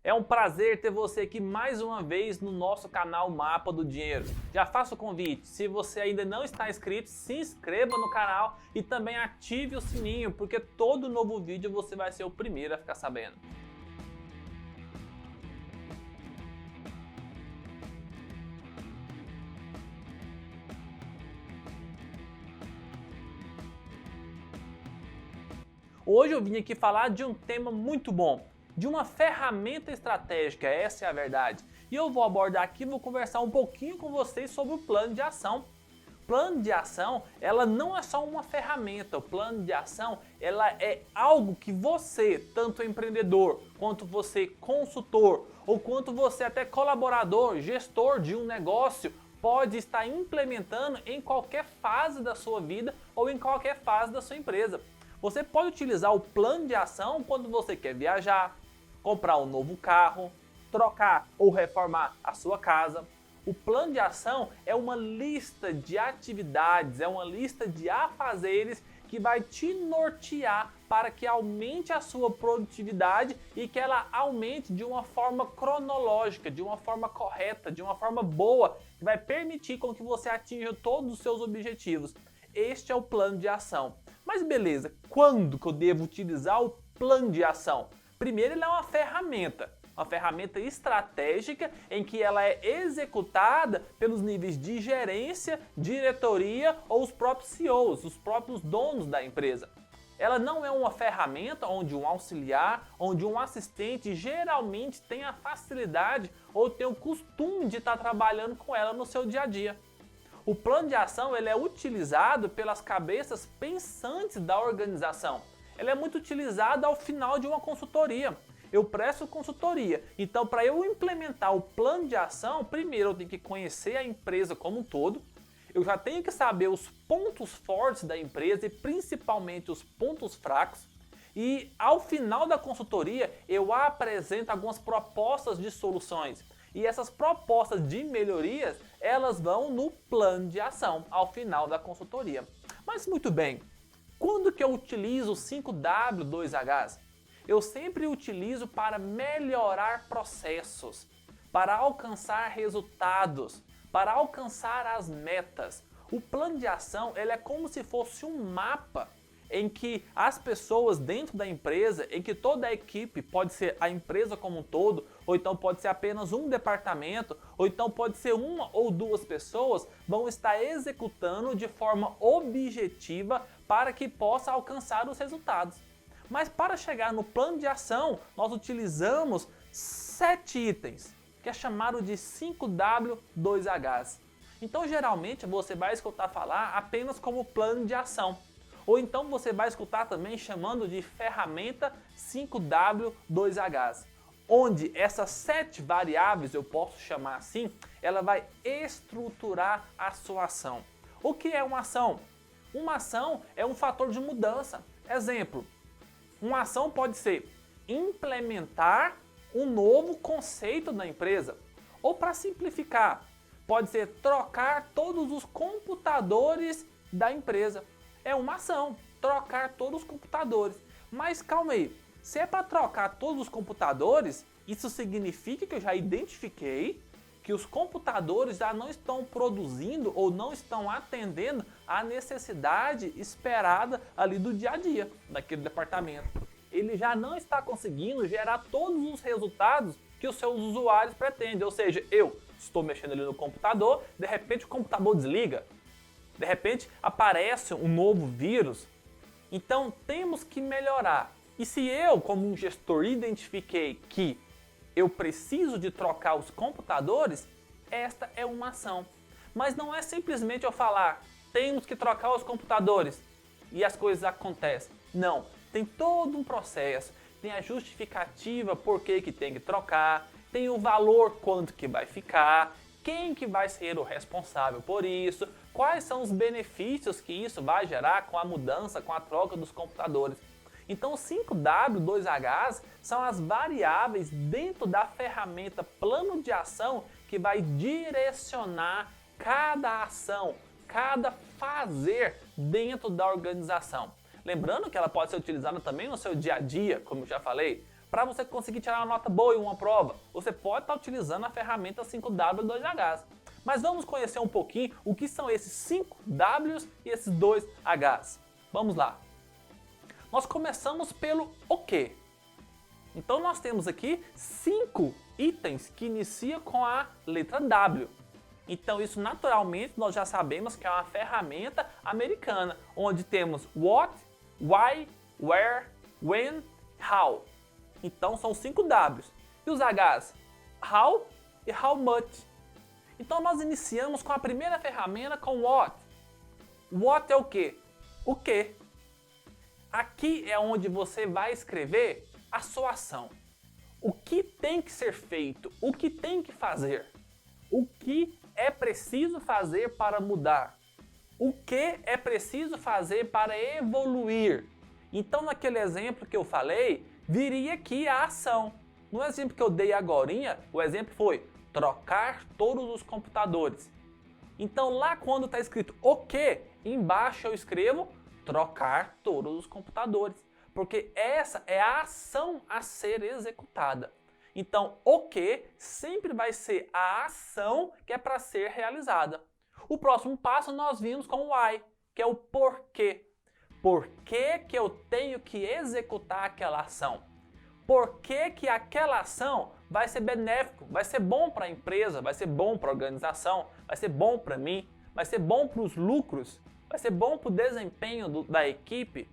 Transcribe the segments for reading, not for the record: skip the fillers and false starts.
É um prazer ter você aqui mais uma vez no nosso canal Mapa do Dinheiro. Já faço o convite, se você ainda não está inscrito, se inscreva no canal e também ative o sininho, porque todo novo vídeo você vai ser o primeiro a ficar sabendo. Hoje eu vim aqui falar de um tema muito bom, de uma ferramenta estratégica, essa é a verdade. E eu vou abordar aqui, vou conversar um pouquinho com vocês sobre o plano de ação. Plano de ação, ela não é só uma ferramenta, o plano de ação, ela é algo que você, tanto empreendedor, quanto você consultor, ou quanto você até colaborador, gestor de um negócio, pode estar implementando em qualquer fase da sua vida ou em qualquer fase da sua empresa. Você pode utilizar o plano de ação quando você quer viajar, comprar um novo carro, trocar ou reformar a sua casa. O plano de ação é uma lista de atividades, é uma lista de afazeres que vai te nortear para que aumente a sua produtividade e que ela aumente de uma forma cronológica, de uma forma correta, de uma forma boa, que vai permitir com que você atinja todos os seus objetivos. Este é o plano de ação. Mas beleza, quando que eu devo utilizar o plano de ação? Primeiro, ele é uma ferramenta estratégica em que ela é executada pelos níveis de gerência, diretoria ou os próprios CEOs, os próprios donos da empresa. Ela não é uma ferramenta onde um auxiliar, onde um assistente geralmente tem a facilidade ou tem o costume de estar trabalhando com ela no seu dia a dia. O plano de ação ele é utilizado pelas cabeças pensantes da organização. Ele é muito utilizado ao final de uma consultoria. Eu presto consultoria, então para eu implementar o plano de ação, primeiro eu tenho que conhecer a empresa como um todo, eu já tenho que saber os pontos fortes da empresa e principalmente os pontos fracos, e ao final da consultoria eu apresento algumas propostas de soluções. E essas propostas de melhorias, elas vão no plano de ação, ao final da consultoria. Mas muito bem, quando que eu utilizo o 5W2Hs? Eu sempre utilizo para melhorar processos, para alcançar resultados, para alcançar as metas. O plano de ação ele é como se fosse um mapa em que as pessoas dentro da empresa, em que toda a equipe, pode ser a empresa como um todo, ou então pode ser apenas um departamento, ou então pode ser uma ou duas pessoas, vão estar executando de forma objetiva para que possa alcançar os resultados. Mas para chegar no plano de ação, nós utilizamos 7 itens, que é chamado de 5W2Hs. Então geralmente você vai escutar falar apenas como plano de ação. Ou então você vai escutar também chamando de ferramenta 5W2Hs, onde essas 7 variáveis, eu posso chamar assim, ela vai estruturar a sua ação. O que é uma ação? Uma ação é um fator de mudança. Exemplo, uma ação pode ser implementar um novo conceito na empresa. Ou para simplificar, pode ser trocar todos os computadores da empresa. É uma ação, trocar todos os computadores. Mas calma aí, se é para trocar todos os computadores, isso significa que eu já identifiquei que os computadores já não estão produzindo ou não estão atendendo à necessidade esperada ali do dia a dia daquele departamento. Ele já não está conseguindo gerar todos os resultados que os seus usuários pretendem. Ou seja, eu estou mexendo ali no computador, de repente o computador desliga. De repente aparece um novo vírus. Então temos que melhorar. E se eu, como um gestor, identifiquei que eu preciso de trocar os computadores, esta é uma ação. Mas não é simplesmente eu falar, temos que trocar os computadores e as coisas acontecem. Não, tem todo um processo. Tem a justificativa por que tem que trocar, tem o valor quanto que vai ficar, quem que vai ser o responsável por isso, quais são os benefícios que isso vai gerar com a mudança, com a troca dos computadores. Então, os 5W2Hs são as variáveis dentro da ferramenta plano de ação que vai direcionar cada ação, cada fazer dentro da organização. Lembrando que ela pode ser utilizada também no seu dia a dia, como eu já falei, para você conseguir tirar uma nota boa em uma prova, você pode estar utilizando a ferramenta 5W2Hs. Mas vamos conhecer um pouquinho o que são esses 5Ws e esses 2Hs. Vamos lá. Nós começamos pelo o quê? Então nós temos aqui 5 itens que iniciam com a letra W. Então isso naturalmente nós já sabemos que é uma ferramenta americana, onde temos what, why, where, when, how. Então são 5 Ws. E os Hs? How e how much. Então nós iniciamos com a primeira ferramenta com what. What é o quê? O quê? Aqui é onde você vai escrever a sua ação. O que tem que ser feito? O que tem que fazer? O que é preciso fazer para mudar? O que é preciso fazer para evoluir? Então, naquele exemplo que eu falei, viria aqui a ação. No exemplo que eu dei agorinha, o exemplo foi trocar todos os computadores. Então, lá quando está escrito o que, embaixo eu escrevo trocar todos os computadores. Porque essa é a ação a ser executada. Então, o que sempre vai ser a ação que é para ser realizada. O próximo passo nós vimos com o why, que é o porquê. Por que eu tenho que executar aquela ação? Por que aquela ação vai ser benéfico, vai ser bom para a empresa, vai ser bom para a organização, vai ser bom para mim, vai ser bom para os lucros, vai ser bom para o desempenho da equipe,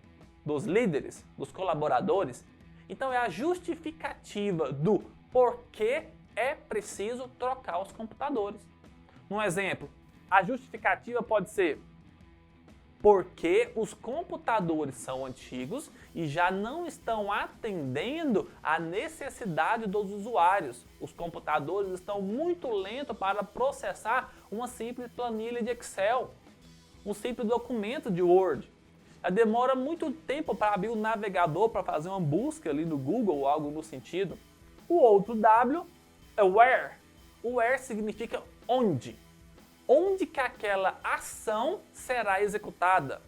dos líderes, dos colaboradores. Então é a justificativa do porquê é preciso trocar os computadores. Um exemplo, a justificativa pode ser porque os computadores são antigos e já não estão atendendo à necessidade dos usuários. Os computadores estão muito lentos para processar uma simples planilha de Excel, um simples documento de Word. Demora muito tempo para abrir o navegador para fazer uma busca ali no Google ou algo no sentido. O outro W é where. O where significa onde. Onde que aquela ação será executada?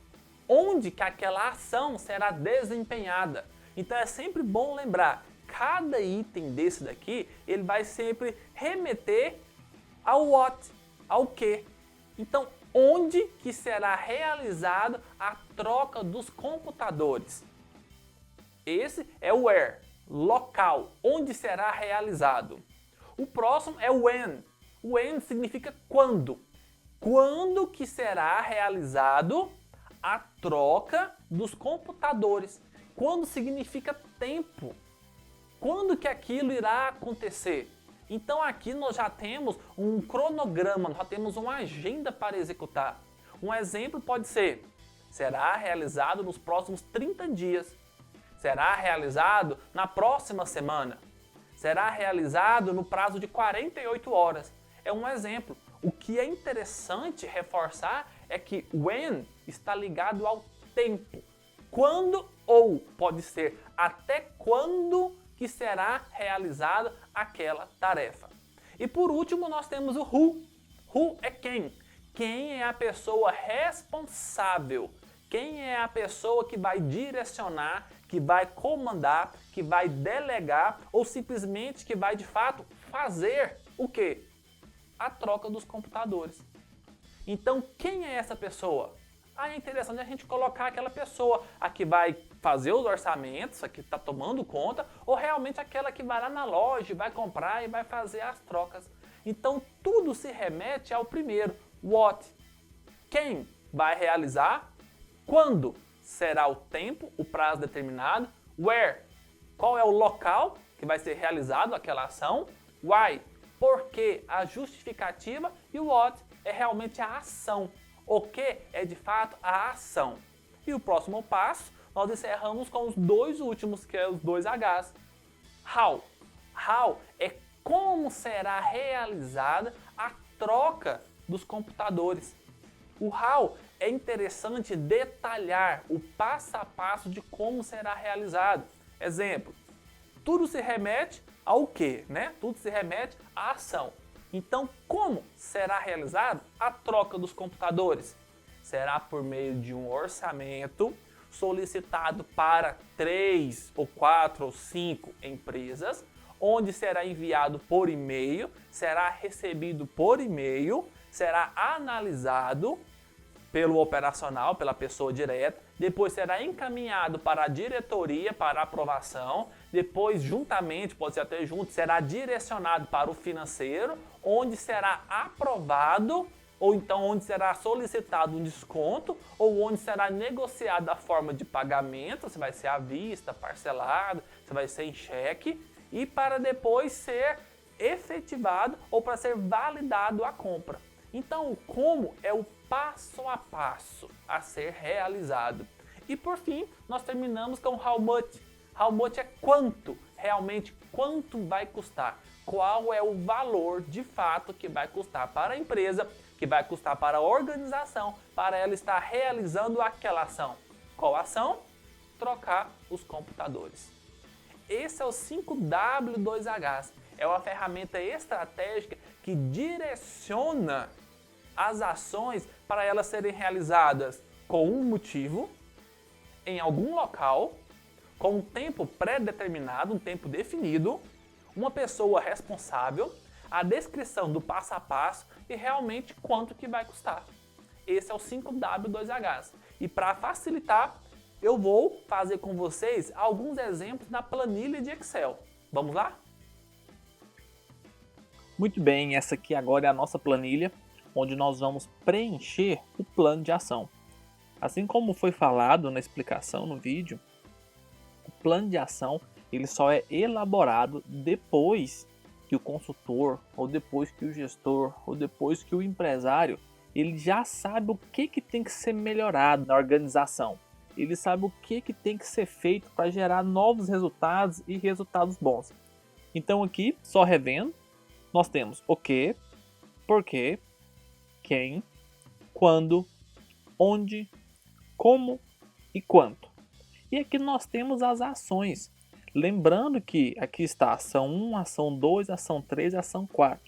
Onde que aquela ação será desempenhada? Então é sempre bom lembrar, cada item desse daqui, ele vai sempre remeter ao what, ao que. Então, onde que será realizado a troca dos computadores? Esse é o where, local, onde será realizado. O próximo é o when. When significa quando. Quando que será realizado a troca dos computadores? Quando significa tempo. Quando que aquilo irá acontecer? Então aqui nós já temos um cronograma, nós já temos uma agenda para executar. Um exemplo pode ser, será realizado nos próximos 30 dias. Será realizado na próxima semana. Será realizado no prazo de 48 horas. É um exemplo. O que é interessante reforçar é que when está ligado ao tempo. Quando ou pode ser até quando que será realizada aquela tarefa. E por último nós temos o who. Who é quem? Quem é a pessoa responsável? Quem é a pessoa que vai direcionar, que vai comandar, que vai delegar ou simplesmente que vai de fato fazer o quê? A troca dos computadores. Então quem é essa pessoa? É interessante a gente colocar aquela pessoa a que vai fazer os orçamentos, a que está tomando conta, ou realmente aquela que vai lá na loja, vai comprar e vai fazer as trocas. Então tudo se remete ao primeiro, what. Quem vai realizar? Quando será o tempo, o prazo determinado? Where? Qual é o local que vai ser realizado aquela ação? Why? Por quê? A justificativa. E o what é realmente a ação. O que é de fato a ação. E o próximo passo, nós encerramos com os dois últimos, que é os dois Hs. How. How é como será realizada a troca dos computadores. O how é interessante detalhar o passo a passo de como será realizado. Exemplo, tudo se remete ao que, né? Tudo se remete à ação. Então, como será realizado a troca dos computadores? Será por meio de um orçamento solicitado para 3 ou 4 ou 5 empresas, onde será enviado por e-mail, será recebido por e-mail, será analisado pelo operacional, pela pessoa direta, depois será encaminhado para a diretoria para aprovação, depois juntamente, pode ser até junto, será direcionado para o financeiro, onde será aprovado, ou então onde será solicitado um desconto, ou onde será negociada a forma de pagamento, se vai ser à vista, parcelado, se vai ser em cheque, e para depois ser efetivado ou para ser validado a compra. Então, o como é o passo a passo a ser realizado. E por fim, nós terminamos com how much. How much é quanto, realmente quanto vai custar. Qual é o valor de fato que vai custar para a empresa, que vai custar para a organização, para ela estar realizando aquela ação. Qual ação? Trocar os computadores. Esse é o 5W2H. É uma ferramenta estratégica que direciona as ações para elas serem realizadas com um motivo, em algum local, com um tempo pré-determinado, um tempo definido, uma pessoa responsável, a descrição do passo a passo e realmente quanto que vai custar. Esse é o 5W2H. E para facilitar, eu vou fazer com vocês alguns exemplos na planilha de Excel. Vamos lá? Muito bem, essa aqui agora é a nossa planilha, onde nós vamos preencher o plano de ação. Assim como foi falado na explicação no vídeo, o plano de ação ele só é elaborado depois que o consultor, ou depois que o gestor, ou depois que o empresário, ele já sabe o que tem que ser melhorado na organização. Ele sabe o que tem que ser feito para gerar novos resultados e resultados bons. Então aqui, só revendo, nós temos o que, porquê, quem, quando, onde, como e quanto. E aqui nós temos as ações. Lembrando que aqui está a ação 1, ação 2, ação 3 e ação 4.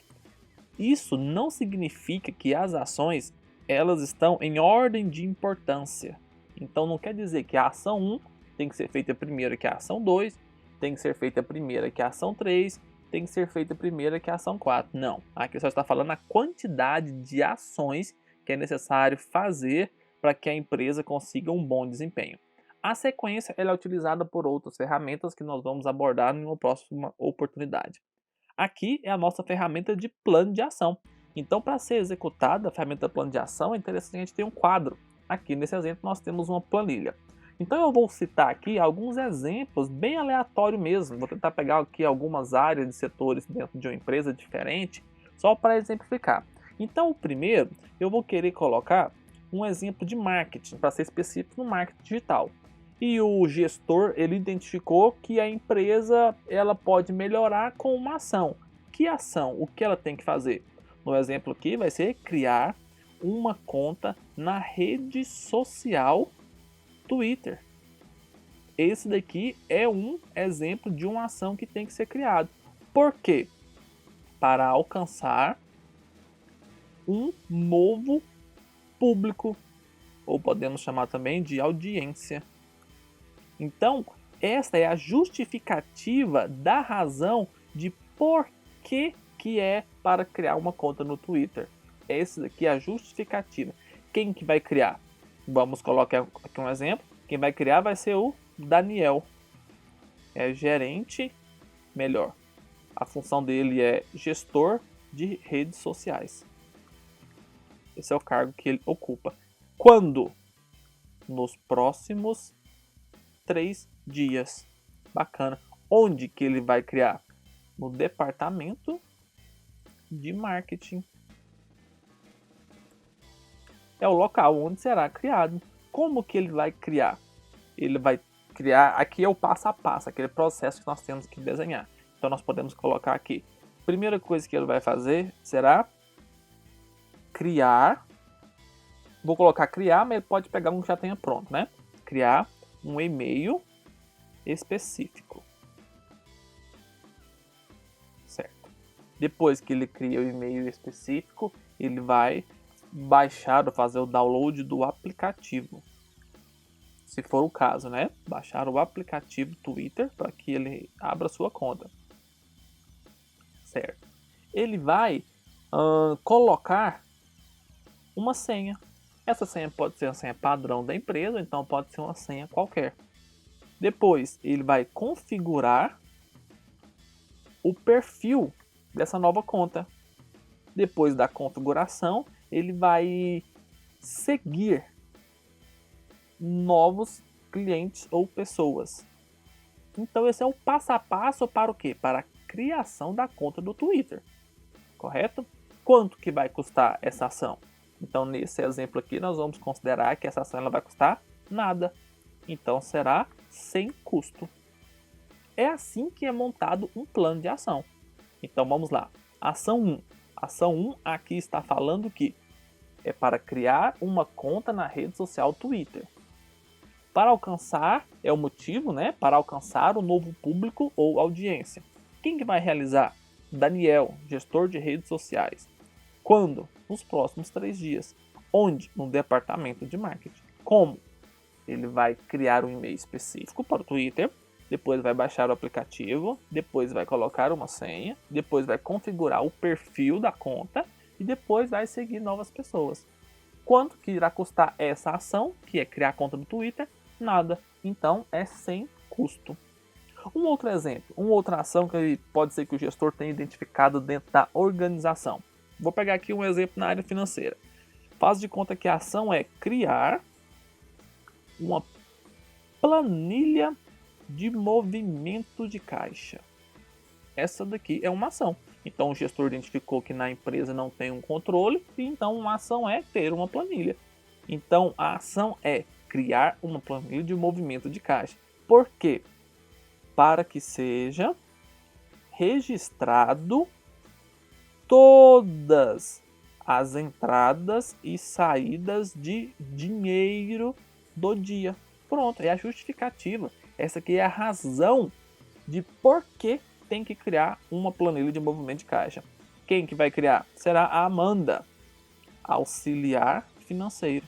Isso não significa que as ações elas estão em ordem de importância. Então não quer dizer que a ação 1 tem que ser feita primeiro que a ação 2, tem que ser feita primeiro que a ação 3, tem que ser feita primeiro que a ação 4. Não, aqui só está falando a quantidade de ações que é necessário fazer para que a empresa consiga um bom desempenho. A sequência ela é utilizada por outras ferramentas que nós vamos abordar em uma próxima oportunidade. Aqui é a nossa ferramenta de plano de ação. Então, para ser executada a ferramenta plano de ação, é interessante a gente ter um quadro. Aqui nesse exemplo nós temos uma planilha. Então eu vou citar aqui alguns exemplos bem aleatórios mesmo. Vou tentar pegar aqui algumas áreas de setores dentro de uma empresa diferente, só para exemplificar. Então o primeiro, eu vou querer colocar um exemplo de marketing, para ser específico no marketing digital. E o gestor, ele identificou que a empresa ela pode melhorar com uma ação. Que ação? O que ela tem que fazer? No exemplo aqui vai ser criar uma conta na rede social Twitter. Esse daqui é um exemplo de uma ação que tem que ser criada. Por quê? Para alcançar um novo público, ou podemos chamar também de audiência. Então, esta é a justificativa da razão de por que é para criar uma conta no Twitter. Essa daqui é a justificativa. Quem que vai criar? Vamos colocar aqui um exemplo. Quem vai criar vai ser o Daniel. É gerente, melhor. A função dele é gestor de redes sociais. Esse é o cargo que ele ocupa. Quando? Nos próximos 3 dias. Bacana. Onde que ele vai criar? No departamento de marketing. É o local onde será criado. Como que ele vai criar? Ele vai criar, aqui é o passo a passo, aquele processo que nós temos que desenhar. Então nós podemos colocar aqui. Primeira coisa que ele vai fazer será criar. Vou colocar criar, mas ele pode pegar um que já tenha pronto, né? Criar um e-mail específico. Certo. Depois que ele cria o e-mail específico, ele vai baixar ou fazer o download do aplicativo. se for o caso, né? Baixar o aplicativo Twitter para que ele abra sua conta. Certo? Ele vai colocar uma senha. Essa senha pode ser a senha padrão da empresa, então pode ser uma senha qualquer. Depois, ele vai configurar o perfil dessa nova conta. Depois da configuração, ele vai seguir novos clientes ou pessoas. Então esse é o passo a passo para o quê? Para a criação da conta do Twitter, correto? Quanto que vai custar essa ação? Então nesse exemplo aqui nós vamos considerar que essa ação ela vai custar nada. Então será sem custo. É assim que é montado um plano de ação. Então vamos lá. Ação 1. Ação 1 aqui está falando que é para criar uma conta na rede social Twitter. Para alcançar, é o motivo, né? Para alcançar o novo público ou audiência. Quem que vai realizar? Daniel, gestor de redes sociais. Quando? Nos próximos 3 dias. Onde? No departamento de marketing. Como? Ele vai criar um e-mail específico para o Twitter, depois vai baixar o aplicativo, depois vai colocar uma senha, depois vai configurar o perfil da conta e depois vai seguir novas pessoas. Quanto que irá custar essa ação, que é criar a conta do Twitter? Nada. Então é sem custo. Um outro exemplo, uma outra ação que pode ser que o gestor tenha identificado dentro da organização. Vou pegar aqui um exemplo na área financeira. Faz de conta que a ação é criar uma planilha de movimento de caixa. Essa daqui é uma ação. Então o gestor identificou que na empresa não tem um controle e então uma ação é ter uma planilha. Então a ação é criar uma planilha de movimento de caixa. Por quê? Para que seja registrado todas as entradas e saídas de dinheiro do dia. Pronto, é a justificativa. Essa aqui é a razão de por que tem que criar uma planilha de movimento de caixa. Quem que vai criar? Será a Amanda, auxiliar financeiro.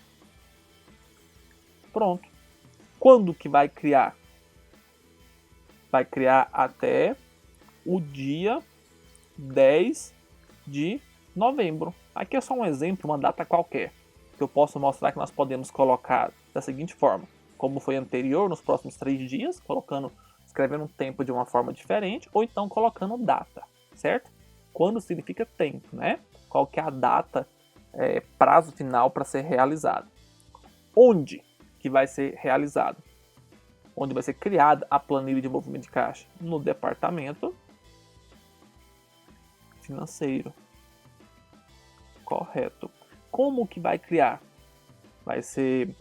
Pronto. Quando que vai criar? Vai criar até o dia 10 de novembro. Aqui é só um exemplo, uma data qualquer, que eu posso mostrar que nós podemos colocar da seguinte forma. Como foi anterior, nos próximos 3 dias, escrevendo um tempo de uma forma diferente, ou então colocando data, certo? Quando significa tempo, né? Qual que é a data, prazo final para ser realizado. Onde que vai ser realizado? Onde vai ser criada a planilha de movimento de caixa? No departamento financeiro. Correto. Como que vai criar? Vai ser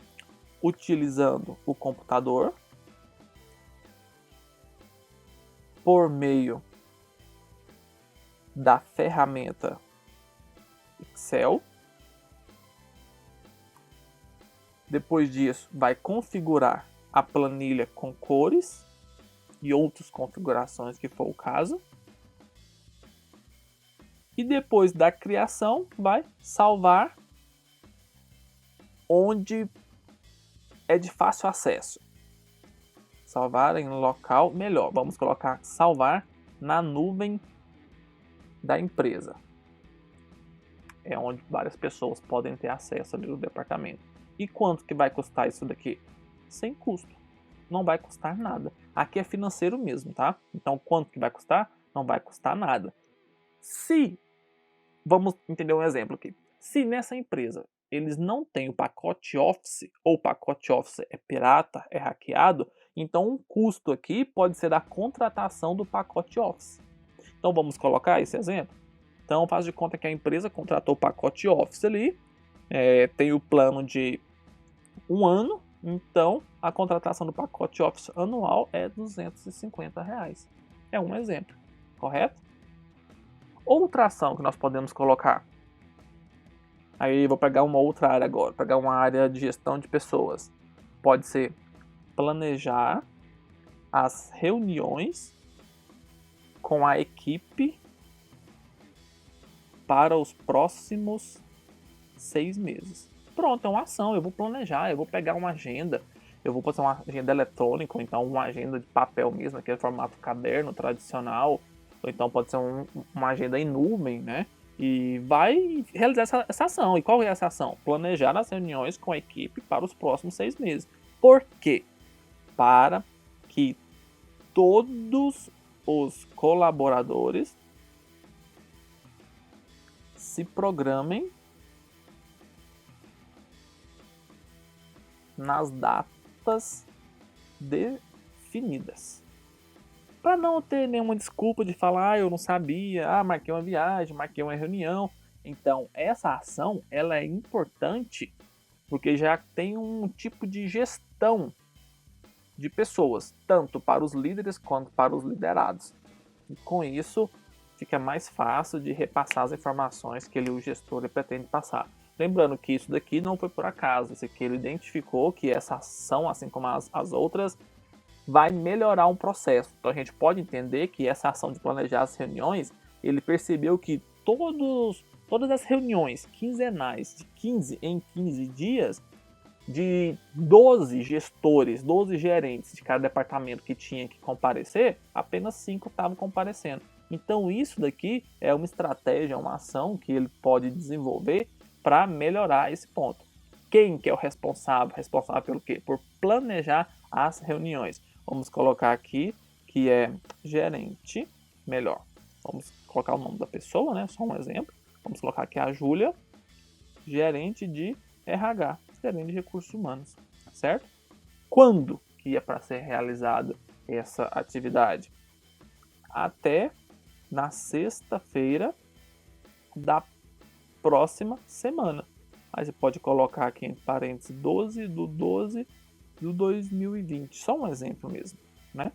utilizando o computador, por meio da ferramenta Excel. Depois disso, vai configurar a planilha com cores e outras configurações que for o caso. E depois da criação, vai salvar onde é de fácil acesso. Salvar em local melhor. Vamos colocar salvar na nuvem da empresa. É onde várias pessoas podem ter acesso ali no departamento. E quanto que vai custar isso daqui? Sem custo. Não vai custar nada. Aqui é financeiro mesmo, tá? Então quanto que vai custar? Não vai custar nada. Vamos entender um exemplo aqui. Se nessa empresa eles não têm o pacote Office, ou o pacote Office é pirata, é hackeado, então um custo aqui pode ser a contratação do pacote Office. Então vamos colocar esse exemplo? Então faz de conta que a empresa contratou o pacote Office ali, tem o plano de 1 ano, então a contratação do pacote Office anual é R$250. É um exemplo, correto? Outra ação que nós podemos colocar. Aí vou pegar uma outra área agora, pegar uma área de gestão de pessoas. Pode ser planejar as reuniões com a equipe para os próximos 6 meses. Pronto, é uma ação, eu vou planejar, eu vou pegar uma agenda, eu vou fazer uma agenda eletrônica, ou então uma agenda de papel mesmo, aquele formato caderno tradicional, ou então pode ser uma agenda em nuvem, né? E vai realizar essa ação. E qual é essa ação? Planejar as reuniões com a equipe para os próximos 6 meses. Por quê? Para que todos os colaboradores se programem nas datas definidas. Para não ter nenhuma desculpa de falar, eu não sabia, marquei uma viagem, marquei uma reunião. Então, essa ação ela é importante porque já tem um tipo de gestão de pessoas, tanto para os líderes quanto para os liderados. E com isso, fica mais fácil de repassar as informações que o gestor pretende passar. Lembrando que isso daqui não foi por acaso, isso aqui ele identificou que essa ação, assim como as outras, vai melhorar um processo. Então a gente pode entender que essa ação de planejar as reuniões, ele percebeu que todas as reuniões quinzenais de 15 em 15 dias, de 12 gestores, 12 gerentes de cada departamento que tinha que comparecer, apenas 5 estavam comparecendo. Então isso daqui é uma estratégia, uma ação que ele pode desenvolver para melhorar esse ponto. Quem que é o responsável? Responsável pelo quê? Por planejar as reuniões. Vamos colocar aqui que é gerente, melhor. Vamos colocar o nome da pessoa, né? Só um exemplo. Vamos colocar aqui a Júlia, gerente de RH, gerente de recursos humanos, certo? Quando que é para ser realizada essa atividade? Até na sexta-feira da próxima semana. Aí você pode colocar aqui entre parênteses 12 de 2020. Só um exemplo mesmo, né?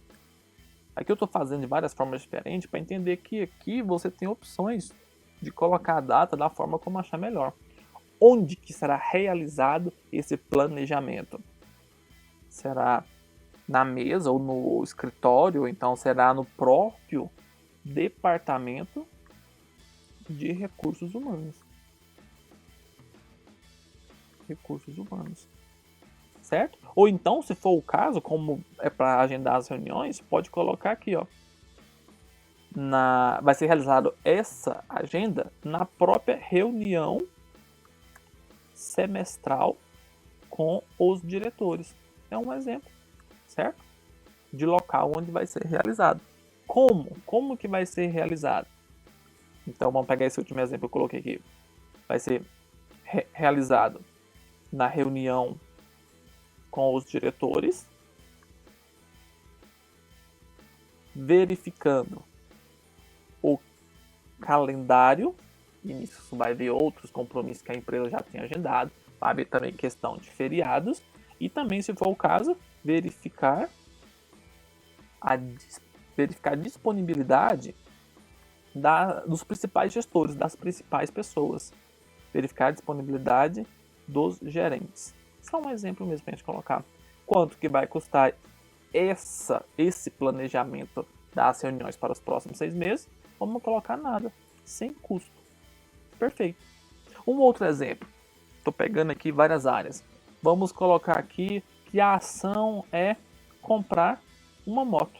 Aqui eu estou fazendo de várias formas diferentes para entender que aqui você tem opções de colocar a data da forma como achar melhor. Onde que será realizado esse planejamento? Será na mesa ou no escritório, ou então será no próprio departamento de recursos humanos. Certo? Ou então, se for o caso, como é para agendar as reuniões, pode colocar aqui, ó. Vai ser realizado essa agenda na própria reunião semestral com os diretores. É um exemplo, certo? De local onde vai ser realizado. Como que vai ser realizado? Então vamos pegar esse último exemplo que eu coloquei aqui. Vai ser realizado na reunião com os diretores, verificando o calendário, e nisso vai ver outros compromissos que a empresa já tem agendado, vai ver também questão de feriados, e também, se for o caso, verificar a disponibilidade dos principais gestores, das principais pessoas. Verificar a disponibilidade dos gerentes. Só um exemplo mesmo para a gente colocar. Quanto que vai custar esse planejamento das reuniões para os próximos 6 meses? Vamos colocar nada, sem custo. Perfeito. Um outro exemplo. Estou pegando aqui várias áreas. Vamos colocar aqui que a ação é comprar uma moto.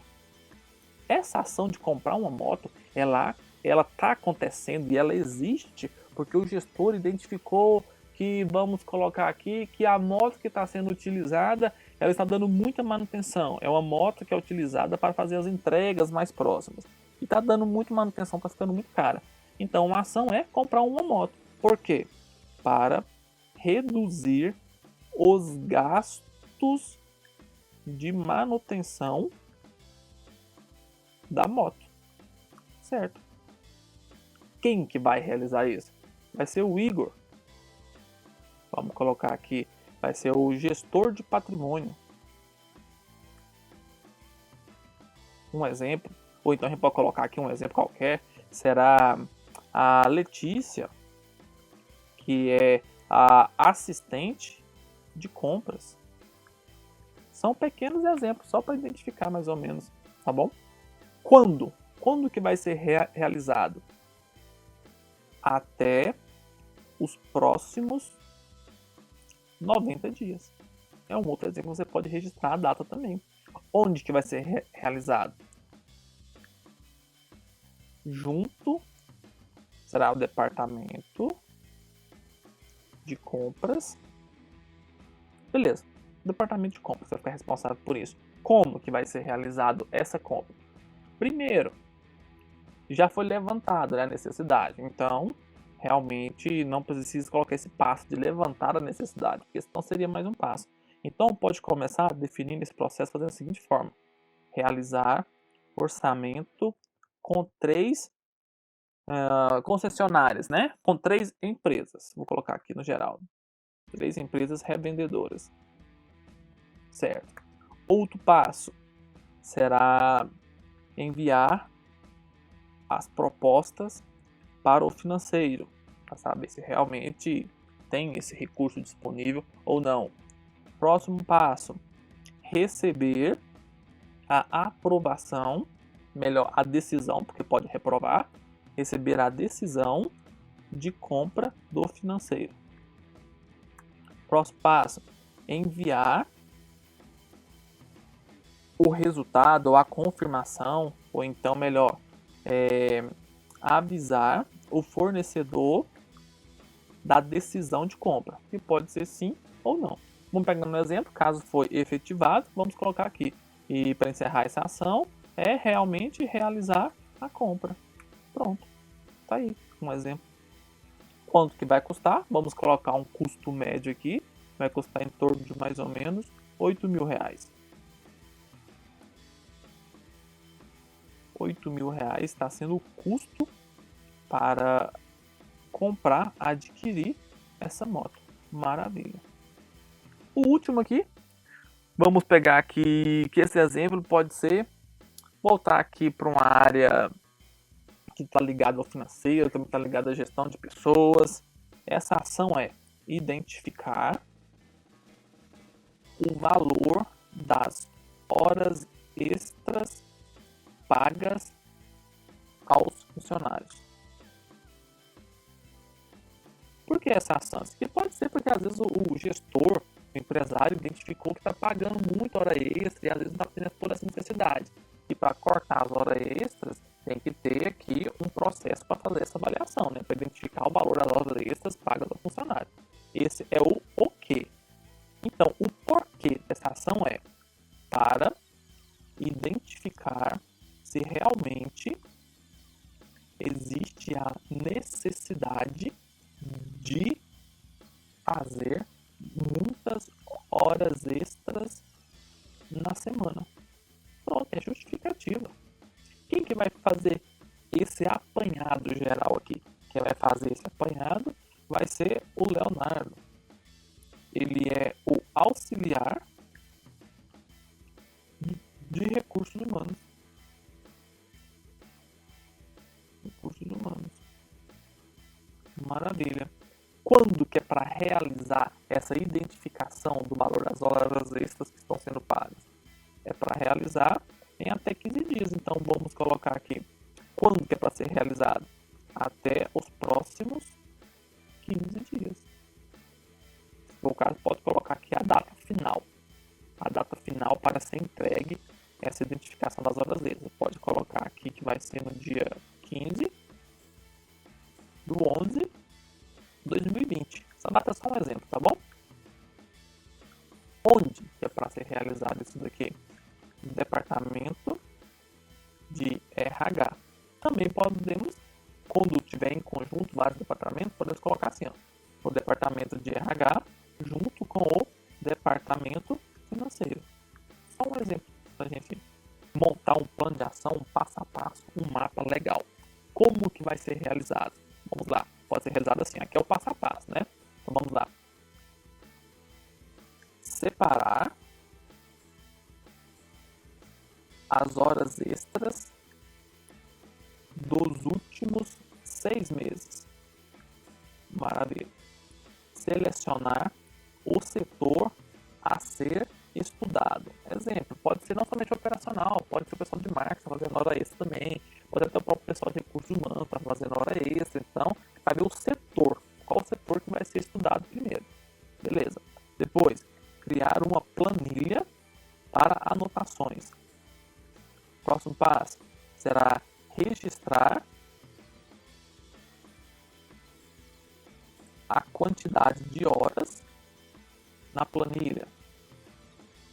Essa ação de comprar uma moto, ela está acontecendo e ela existe porque o gestor identificou que, vamos colocar aqui, que a moto que está sendo utilizada, ela está dando muita manutenção. É uma moto que é utilizada para fazer as entregas mais próximas. E está dando muita manutenção, está ficando muito cara. Então a ação é comprar uma moto. Por quê? Para reduzir os gastos de manutenção da moto. Certo? Quem que vai realizar isso? Vai ser o Igor. Vamos colocar aqui. Vai ser o gestor de patrimônio. Um exemplo. Ou então a gente pode colocar aqui um exemplo qualquer. Será a Letícia, que é a assistente de compras. São pequenos exemplos, só para identificar mais ou menos, tá bom? Quando? Quando que vai ser realizado? Até os próximos 90 dias. é um outro exemplo que você pode registrar a data também. Onde que vai ser realizado? Junto será o departamento de compras. Beleza, o departamento de compras vai ficar responsável por isso. Como que vai ser realizado essa compra? Primeiro, já foi levantada a necessidade, então realmente não precisa colocar esse passo de levantar a necessidade, porque senão seria mais um passo. Então pode começar definindo esse processo fazendo da seguinte forma: realizar orçamento com 3 concessionárias, né? Com 3 empresas. Vou colocar aqui no geral. 3 empresas revendedoras. Certo. Outro passo será enviar as propostas para o financeiro, para saber se realmente tem esse recurso disponível ou não. Próximo passo: receber a aprovação, melhor, a decisão, porque pode reprovar, receber a decisão de compra do financeiro. Próximo passo: enviar o resultado ou a confirmação, ou então melhor, avisar o fornecedor da decisão de compra, que pode ser sim ou não. Vamos pegar um exemplo, caso foi efetivado, vamos colocar aqui. E para encerrar essa ação, é realmente realizar a compra. Pronto, tá aí um exemplo. Quanto que vai custar? Vamos colocar um custo médio aqui, vai custar em torno de mais ou menos R$8.000. R$8.000 está sendo o custo para comprar, adquirir essa moto. Maravilha. O último aqui, vamos pegar aqui que esse exemplo pode ser voltar aqui para uma área que está ligada ao financeiro, também está ligada à gestão de pessoas. Essa ação é identificar o valor das horas extras pagas aos funcionários. Por que essa ação? Isso aqui pode ser porque às vezes o gestor, o empresário, identificou que está pagando muito hora extra e às vezes não está tendo toda essa necessidade. E para cortar as horas extras, tem que ter aqui um processo para fazer essa avaliação, né? Para identificar o valor das horas extras pagas ao funcionário. Esse é o quê. Então, o porquê dessa ação é para identificar se realmente existe a necessidade de fazer muitas horas extras na semana. Pronto, é justificativa. Quem que vai fazer esse apanhado geral aqui? Quem vai fazer esse apanhado vai ser o Leonardo. Ele é o auxiliar de recursos humanos. Recursos humanos. Maravilha. Quando que é para realizar essa identificação do valor das horas extras que estão sendo pagas? É para realizar em até 15 dias. Então vamos colocar aqui. Quando que é para ser realizado? Até os próximos 15 dias. Se for o caso, pode colocar aqui a data final. A data final para ser entregue essa identificação das horas extras. Pode colocar aqui que vai ser no dia 15 do 11 de 2020. Essa data é só um exemplo, tá bom? Onde que é para ser realizado isso daqui? No departamento de RH. Também podemos, quando tiver em conjunto vários departamentos, podemos colocar assim, ó, o departamento de RH junto com o departamento financeiro. Só um exemplo para a gente montar um plano de ação, um passo a passo, um mapa legal. Como que vai ser realizado? Vamos lá, pode ser realizado assim, aqui é o passo a passo, né? Então vamos lá. Separar as horas extras dos últimos 6 meses. Maravilha. Selecionar o setor a ser estudado. Exemplo, pode ser não somente operacional, pode ser o pessoal de marketing fazendo hora extra também, pode ser o próprio pessoal de recursos humanos para fazendo hora extra. Então, vai ver o setor. Qual o setor que vai ser estudado primeiro. Beleza. Depois, criar uma faz será registrar a quantidade de horas na planilha.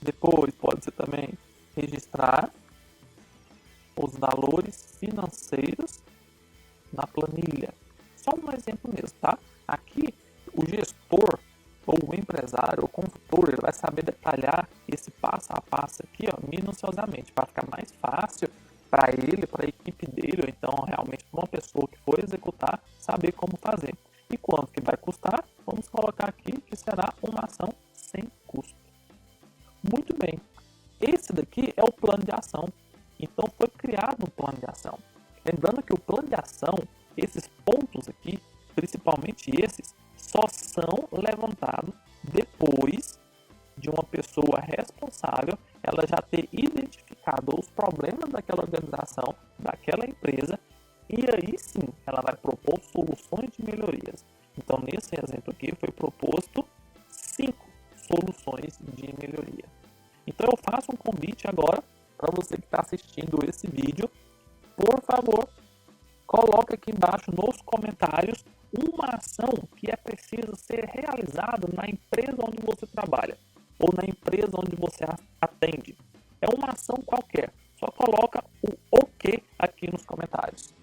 Depois pode ser também registrar os valores financeiros na planilha. Só um exemplo mesmo, tá? Aqui o gestor ou o empresário ou consultor, ele vai saber detalhar esse passo a passo aqui, ó, minuciosamente, para ficar mais fácil para ele, para a equipe dele, ou então realmente para uma pessoa que for executar, saber como fazer. E quanto que vai custar? Vamos colocar aqui que será uma ação sem custo. Muito bem. Esse daqui é o plano de ação. Então foi criado um plano de ação. Lembrando que o plano de ação, esses pontos aqui, principalmente esses, só são levantados depois de uma pessoa responsável ela já ter identificado os problemas daquela organização, daquela empresa, e aí sim ela vai propor soluções de melhorias. Então nesse exemplo aqui foi proposto 5 soluções de melhoria. Então eu faço um convite agora para você que está assistindo esse vídeo, por favor, coloque aqui embaixo nos comentários uma ação que é preciso ser realizada na empresa onde você trabalha ou na empresa onde você atende. É uma ação qualquer. Só coloca o OK aqui nos comentários.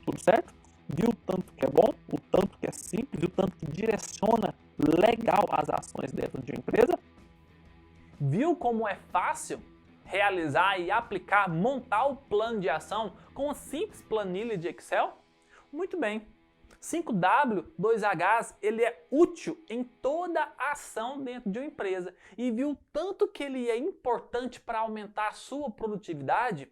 Tudo certo? Viu o tanto que é bom? O tanto que é simples? Viu o tanto que direciona legal as ações dentro de uma empresa? Viu como é fácil realizar e aplicar, montar o plano de ação com uma simples planilha de Excel? Muito bem. 5W, 2Hs, ele é útil em toda a ação dentro de uma empresa. E viu tanto que ele é importante para aumentar a sua produtividade?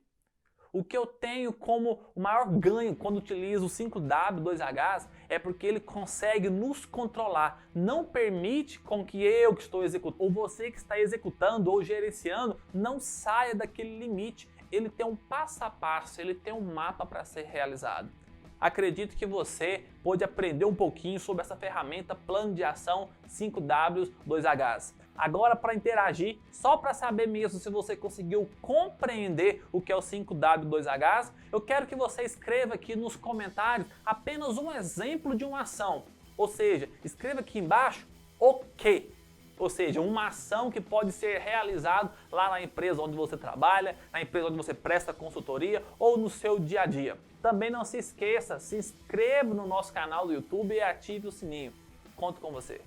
O que eu tenho como o maior ganho quando utilizo o 5W, 2Hs é porque ele consegue nos controlar. Não permite com que eu que estou executando, ou você que está executando ou gerenciando, não saia daquele limite. Ele tem um passo a passo, ele tem um mapa para ser realizado. Acredito que você pôde aprender um pouquinho sobre essa ferramenta Plano de Ação 5W 2Hs. Agora, para interagir, só para saber mesmo se você conseguiu compreender o que é o 5W 2Hs, eu quero que você escreva aqui nos comentários apenas um exemplo de uma ação. Ou seja, escreva aqui embaixo o que. Ou seja, uma ação que pode ser realizada lá na empresa onde você trabalha, na empresa onde você presta consultoria ou no seu dia a dia. Também não se esqueça, se inscreva no nosso canal do YouTube e ative o sininho. Conto com você.